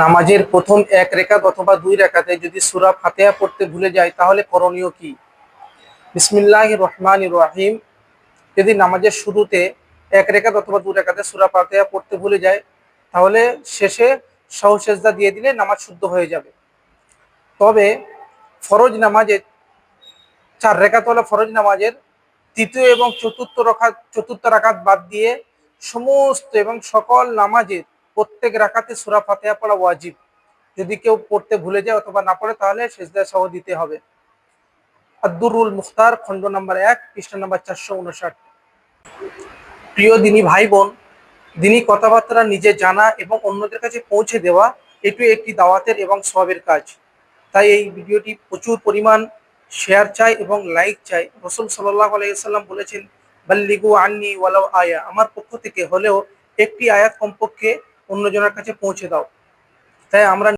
নামাজের প্রথম এক রেকাত অথবা দুই রেকাতে যদি সূরা ফাতিহা পড়তে ভুলে যায় তাহলে করণীয় কি? বিসমিল্লাহির রহমানির রহিম। যদি নামাজের শুরুতে এক রেকাত অথবা দুই রেকাতে সূরা ফাতিহা পড়তে ভুলে যায় তাহলে শেষে সাহু সেজদা দিয়ে দিলে নামাজ শুদ্ধ হয়ে যাবে। তবে ফরজ নামাজের চার রেকাতওয়ালা ফরজ নামাজের তৃতীয় এবং চতুর্থ রাকাত বাদ দিয়ে সমস্ত এবং সকল নামাজের প্রত্যেক রাকাতে সূরা ফাতিহা পড়া ওয়াজিব। যদি কেউ পড়তে ভুলে যায় অথবা না পড়ে তাহলে সেজদা সহ দিতে হবে। আদ-দুররুল মুখতার, খণ্ড নম্বর 1, পৃষ্ঠা নম্বর 459। প্রিয় দিনী ভাই বোন, দিনী কথাবার্তা নিজে জানা এবং অন্যদের কাছে পৌঁছে দেওয়া এটি একটি দাওয়াতের এবং সওয়াবের কাজ। তাই এই ভিডিওটি প্রচুর পরিমাণ শেয়ার চাই এবং লাইক চাই। রাসূল সাল্লাল্লাহু আলাইহি ওয়াসাল্লাম বলেছেন, বাল্লিগু আন্নি ওয়ালাউ আয়া, আমার পক্ষ থেকে হলেও একটি আয়াত কমপক্ষে অন্যজনের কাছে পৌঁছে দাও। তাই আমরা